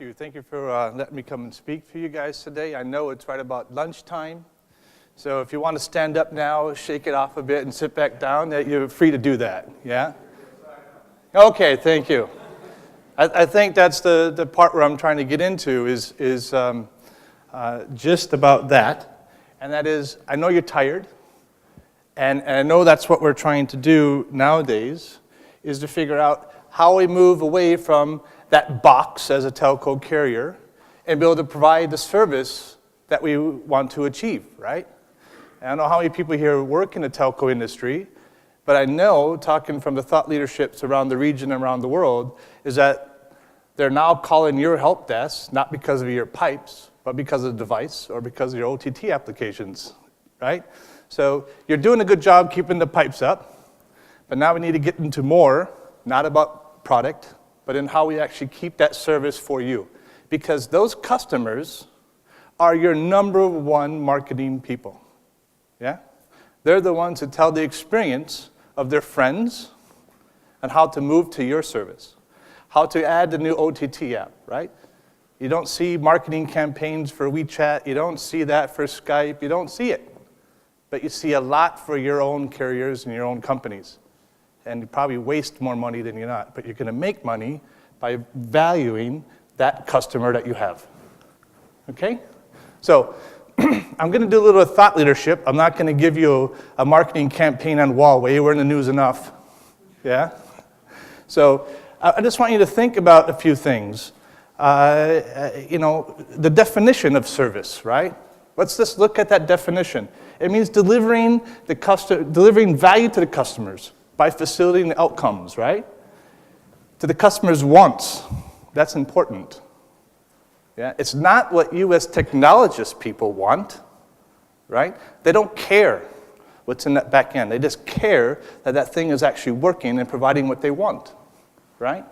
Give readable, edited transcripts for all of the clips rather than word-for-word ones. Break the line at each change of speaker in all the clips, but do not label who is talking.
you. Thank you for letting me come and speak for you guys today. I know it's right about lunchtime, so if you want to stand up now, shake it off a bit, and sit back down, you're free to do that, yeah? Okay, thank you. I think that's the part where I'm trying to get into is just about that, and that is, I know you're tired, and I know that's what we're trying to do nowadays, is to figure out how we move away from that box as a telco carrier and be able to provide the service that we want to achieve, right? And I don't know how many people here work in the telco industry, but I know, talking from the thought leaderships around the region and around the world, is that they're now calling your help desk, not because of your pipes, but because of the device or because of your OTT applications, right? So you're doing a good job keeping the pipes up, but now we need to get into more, not about product, but in how we actually keep that service for you. Because those customers are your number one marketing people, yeah? They're the ones who tell the experience of their friends and how to move to your service, how to add the new OTT app, right? You don't see marketing campaigns for WeChat, you don't see that for Skype, you don't see it. But you see a lot for your own carriers and your own companies. And you probably waste more money than you're not, but you're going to make money by valuing that customer that you have. Okay? So I'm going to do a little thought leadership. I'm not going to give you a marketing campaign on Huawei. We're in the news enough. Yeah? So I just want you to think about a few things. The definition of service, right? Let's just look at that definition. It means delivering value to the customers by facilitating the outcomes, right? To the customer's wants. That's important. Yeah? It's not what you as technologist people want, right? They don't care what's in that back end. They just care that that thing is actually working and providing what they want, right?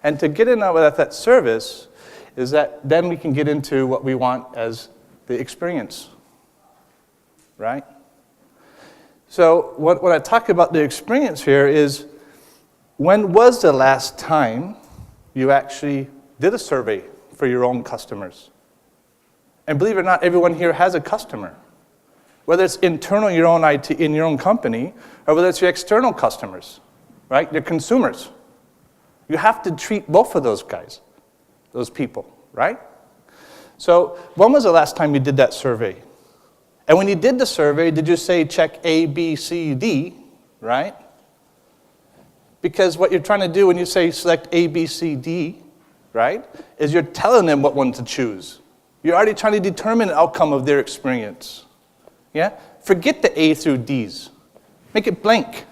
And to get in with that service is that then we can get into what we want as the experience, right? So what I talk about the experience here is, when was the last time you actually did a survey for your own customers? And believe it or not, everyone here has a customer. Whether it's internal in your own IT, in your own company, or whether it's your external customers, right? Your consumers. You have to treat both of those guys, those people, right? So when was the last time you did that survey? And when you did the survey, did you say check A, B, C, D, right? Because what you're trying to do when you say select A, B, C, D, right, is you're telling them what one to choose. You're already trying to determine the outcome of their experience. Yeah? Forget the A through Ds. Make it blank.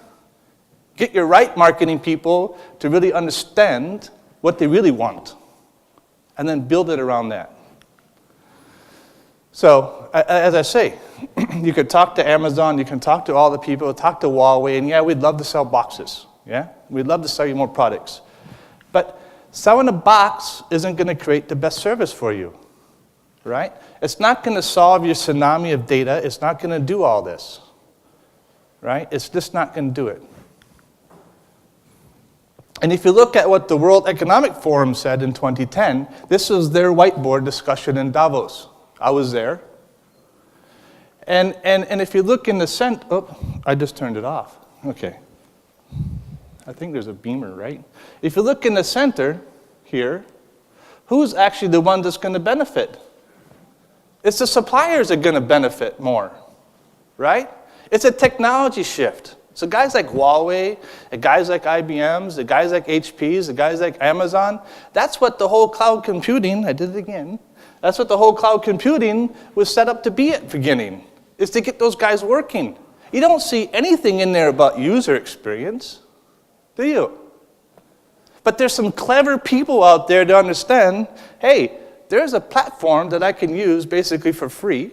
Get your right marketing people to really understand what they really want, and then build it around that. So, as I say, you could talk to Amazon, you can talk to all the people, talk to Huawei, and yeah, we'd love to sell boxes. Yeah? We'd love to sell you more products. But selling a box isn't going to create the best service for you, right? It's not going to solve your tsunami of data. It's not going to do all this, right? It's just not going to do it. And if you look at what the World Economic Forum said in 2010, this was their whiteboard discussion in Davos. I was there. And if you look in the center, oh, I just turned it off. Okay. I think there's a beamer, right? If you look in the center here, who's actually the one that's going to benefit? It's the suppliers that are going to benefit more, right? It's a technology shift. So guys like Huawei, the guys like IBMs, the guys like HPs, the guys like Amazon, that's what the whole cloud computing, I did it again, that's what the whole cloud computing was set up to be at the beginning, is to get those guys working. You don't see anything in there about user experience, do you? But there's some clever people out there to understand, hey, there's a platform that I can use basically for free,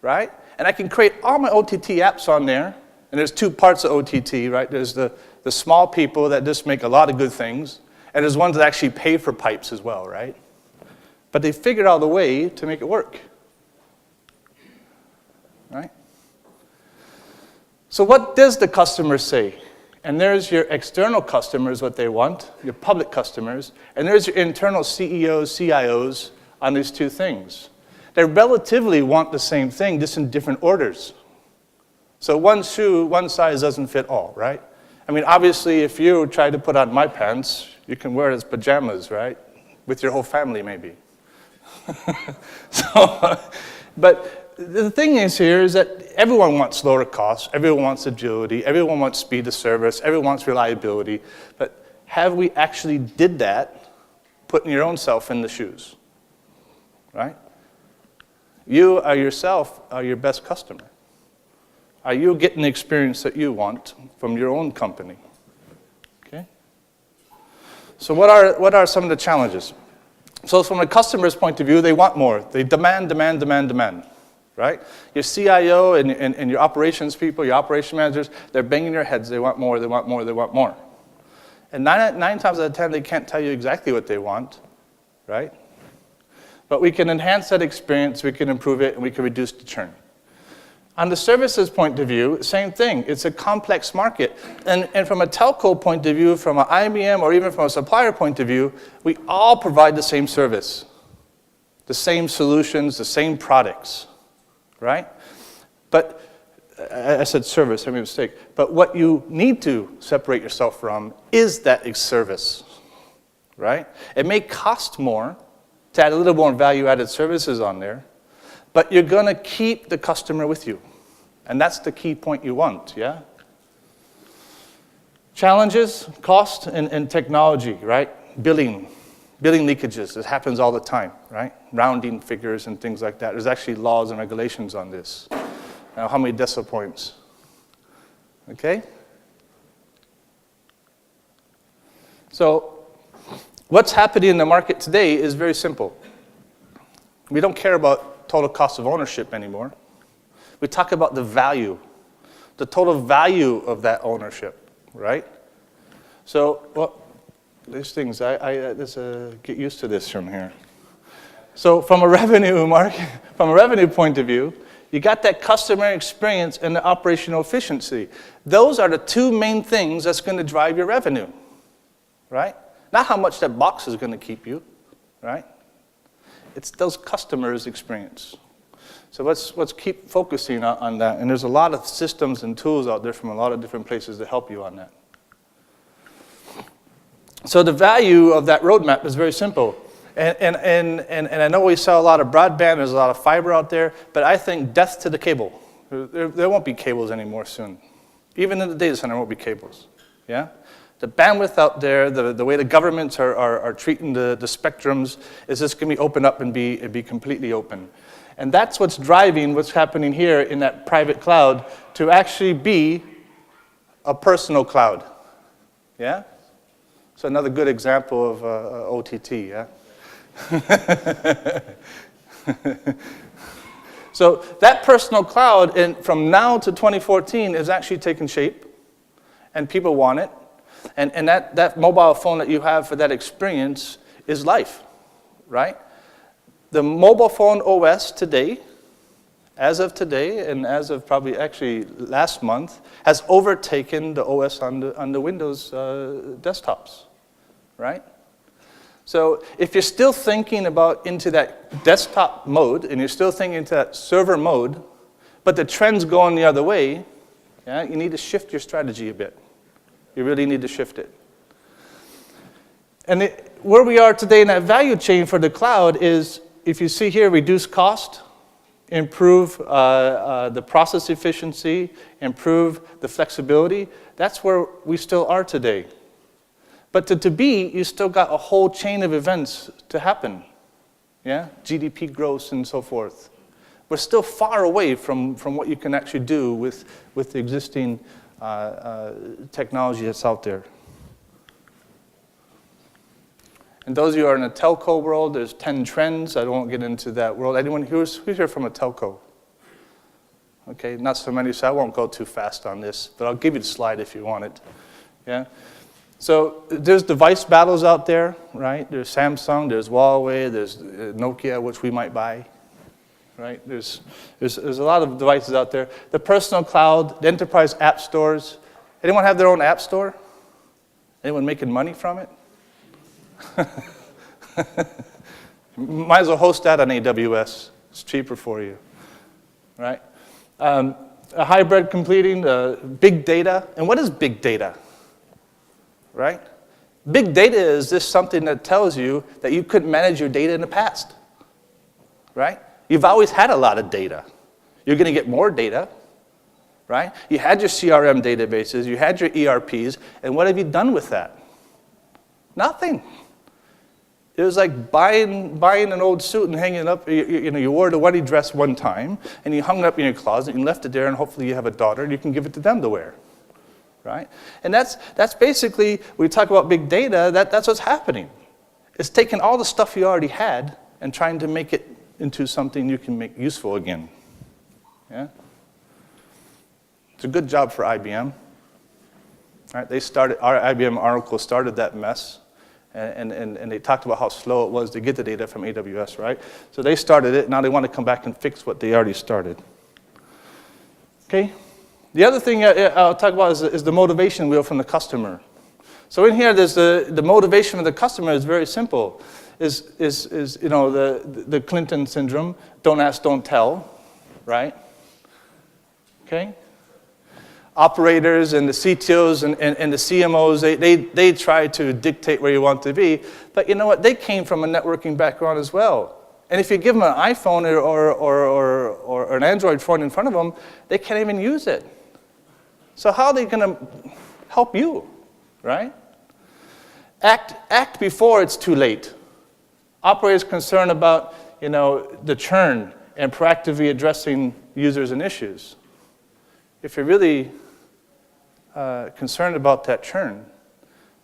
right? And I can create all my OTT apps on there. And there's two parts of OTT, right? There's the small people that just make a lot of good things, and there's ones that actually pay for pipes as well, right? But they figured out a way to make it work, right? So what does the customer say? And there's your external customers, what they want, your public customers, and there's your internal CEOs, CIOs on these two things. They relatively want the same thing, just in different orders. So one shoe, one size doesn't fit all, right? I mean, obviously, if you try to put on my pants, you can wear it as pajamas, right? With your whole family, maybe. But the thing is here is that everyone wants lower costs, everyone wants agility, everyone wants speed of service, everyone wants reliability. But have we actually did that, putting your own self in the shoes, right? You are yourself are your best customer. Are you getting the experience that you want from your own company? Okay. So what are some of the challenges? So from a customer's point of view, they want more. They demand, right? Your CIO and your operations people, your operation managers, they're banging their heads. They want more, they want more, they want more. And nine times out of 10, they can't tell you exactly what they want, right? But we can enhance that experience, we can improve it, and we can reduce the churn. On the services point of view, same thing. It's a complex market. And from a telco point of view, from an IBM, or even from a supplier point of view, we all provide the same service, the same solutions, the same products, right? But I said service, I made a mistake. But what you need to separate yourself from is that service, right? It may cost more to add a little more value-added services on there, but you're going to keep the customer with you. And that's the key point you want, yeah? Challenges, cost, and technology, right? Billing leakages. It happens all the time, right? Rounding figures and things like that. There's actually laws and regulations on this. Now, how many decimal points? Okay? So, what's happening in the market today is very simple. We don't care about total cost of ownership anymore. We talk about the value, the total value of that ownership, right? So, well, these things, get used to this from here. So from a revenue point of view, you got that customer experience and the operational efficiency. Those are the two main things that's going to drive your revenue, right? Not how much that box is going to keep you, right? It's those customers' experience. So let's keep focusing on that. And there's a lot of systems and tools out there from a lot of different places to help you on that. So the value of that roadmap is very simple. And I know we sell a lot of broadband, there's a lot of fiber out there, but I think death to the cable. There won't be cables anymore soon. Even in the data center, there won't be cables. Yeah? The bandwidth out there, the way the governments are treating the spectrums is just going to be opened up and be completely open. And that's what's driving what's happening here in that private cloud to actually be a personal cloud. Yeah? So another good example of OTT, yeah? So that personal cloud, from now to 2014, is actually taking shape, and people want it. And that mobile phone that you have for that experience is life, right? The mobile phone OS today, as of today, and as of probably actually last month, has overtaken the OS on the Windows desktops, right? So if you're still thinking about into that desktop mode, and you're still thinking into that server mode, but the trend's going the other way, yeah, you need to shift your strategy a bit. You really need to shift it. And where we are today in that value chain for the cloud is, if you see here, reduce cost, improve the process efficiency, improve the flexibility. That's where we still are today. But to be, you still got a whole chain of events to happen. Yeah? GDP growth and so forth. We're still far away from what you can actually do with the existing technology that's out there. And those of you who are in the telco world, there's 10 trends. I won't get into that world. Anyone who's here from a telco? Okay, not so many, so I won't go too fast on this, but I'll give you the slide if you want it. Yeah. So there's device battles out there, right? There's Samsung, there's Huawei, there's Nokia, which we might buy, right? There's a lot of devices out there. The personal cloud, the enterprise app stores, Anyone have their own app store? Anyone making money from it? Might as well host that on AWS. It's cheaper for you, right? A hybrid completing big data. And what is big data, right? Big data is just something that tells you that you couldn't manage your data in the past, right? You've always had a lot of data. You're going to get more data, right? You had your CRM databases, you had your ERPs, and what have you done with that? Nothing. It was like buying an old suit and hanging it up. You wore the wedding dress one time, and you hung it up in your closet, and left it there, and hopefully you have a daughter, and you can give it to them to wear, right? And that's basically, when we talk about big data, that's what's happening. It's taking all the stuff you already had and trying to make it into something you can make useful again. Yeah? It's a good job for IBM. Right? Our IBM Oracle started that mess. And they talked about how slow it was to get the data from AWS, right? So they started it, now they want to come back and fix what they already started. Okay? The other thing I'll talk about is the motivation wheel from the customer. So in here, there's the motivation of the customer is very simple. Is the Clinton syndrome, don't ask, don't tell, right? Okay? Operators and the CTOs and the CMOs, they try to dictate where you want to be. But you know what? They came from a networking background as well. And if you give them an iPhone or an Android phone in front of them, they can't even use it. So how are they going to help you, right? Act before it's too late. Operators concerned about the churn and proactively addressing users and issues. If you're really concerned about that churn,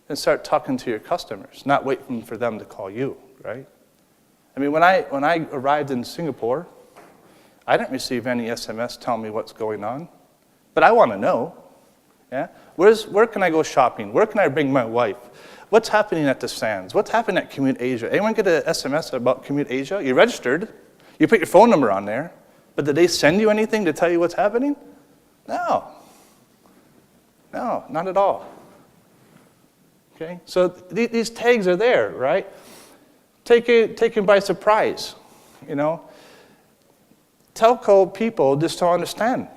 then start talking to your customers, not waiting for them to call you, right? I mean, when I arrived in Singapore, I didn't receive any SMS telling me what's going on, but I want to know. Yeah, where can I go shopping? Where can I bring my wife? What's happening at the Sands? What's happening at CommunicAsia? Anyone get an SMS about CommunicAsia? You registered, you put your phone number on there, but did they send you anything to tell you what's happening? No, not at all. Okay, so these tags are there, right? Taken by surprise, Telco people just don't understand.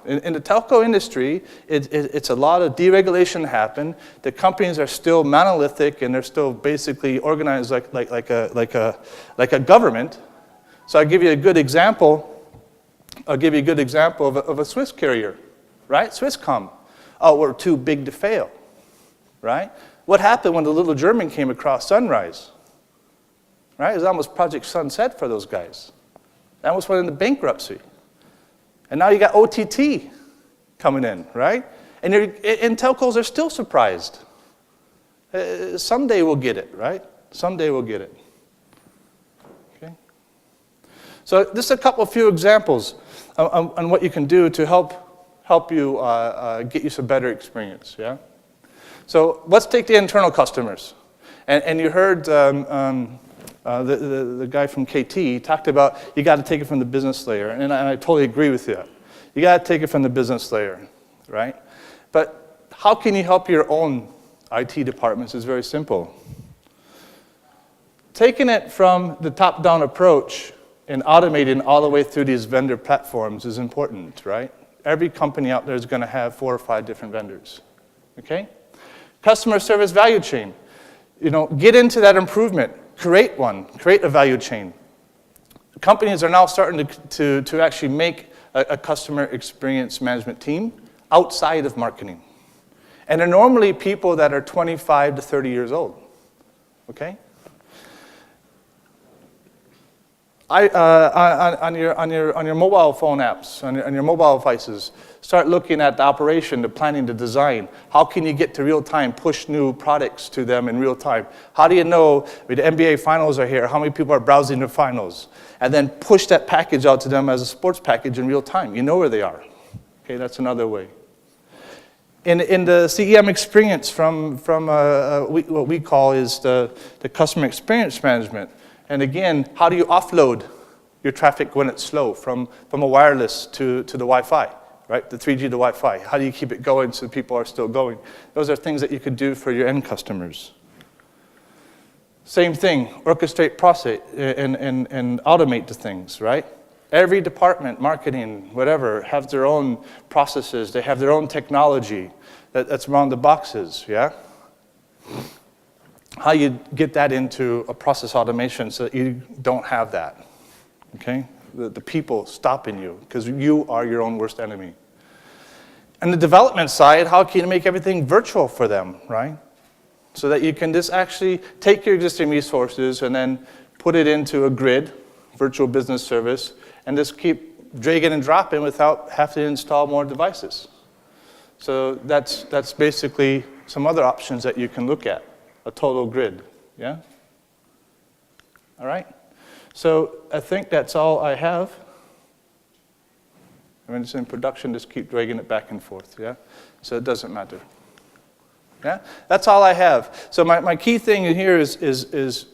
In the telco industry, it's a lot of deregulation happen. The companies are still monolithic and they're still basically organized like a government. So I'll give you a good example. Of a Swiss carrier, right? Swisscom. Oh, we're too big to fail, right? What happened when the little German came across Sunrise? Right? It was almost Project Sunset for those guys. That almost went into bankruptcy. And now you got OTT coming in, right? And telcos are still surprised. Someday we'll get it, right? Someday we'll get it. Okay? So just a few examples on what you can do to help you get you some better experience, yeah? So let's take the internal customers. And you heard the guy from KT talked about you got to take it from the business layer, and I totally agree with you. You got to take it from the business layer, right? But how can you help your own IT departments is very simple. Taking it from the top-down approach and automating all the way through these vendor platforms is important, right? Every company out there is going to have 4 or 5 different vendors, okay? Customer service value chain. Get into that improvement. Create a value chain. Companies are now starting to actually make a customer experience management team outside of marketing. And they're normally people that are 25 to 30 years old, okay? On your mobile phone apps, on your mobile devices, start looking at the operation, the planning, the design. How can you get to real time, push new products to them in real time? How do you know, the NBA finals are here, how many people are browsing the finals? And then push that package out to them as a sports package in real time. You know where they are. Okay, that's another way. In the CEM experience from what we call is the customer experience management. And again, how do you offload your traffic when it's slow from a wireless to the Wi-Fi? right? The 3G to Wi-Fi. How do you keep it going so people are still going? Those are things that you could do for your end customers. Same thing, orchestrate, process, and automate the things, right? Every department, marketing, whatever, have their own processes. They have their own technology that's around the boxes, yeah? How you get that into a process automation so that you don't have that, okay? The people stopping you, because you are your own worst enemy. And the development side, how can you make everything virtual for them, right? So that you can just actually take your existing resources and then put it into a grid, virtual business service, and just keep dragging and dropping without having to install more devices. So that's basically some other options that you can look at, a total grid, yeah? All right? So I think that's all I have. When it's in production, just keep dragging it back and forth, yeah? So it doesn't matter. Yeah? That's all I have. So my key thing in here is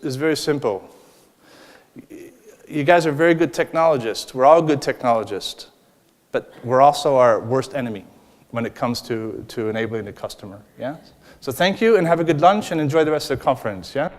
very simple. You guys are very good technologists. We're all good technologists. But we're also our worst enemy when it comes to enabling the customer. Yeah? So thank you, and have a good lunch, and enjoy the rest of the conference. Yeah?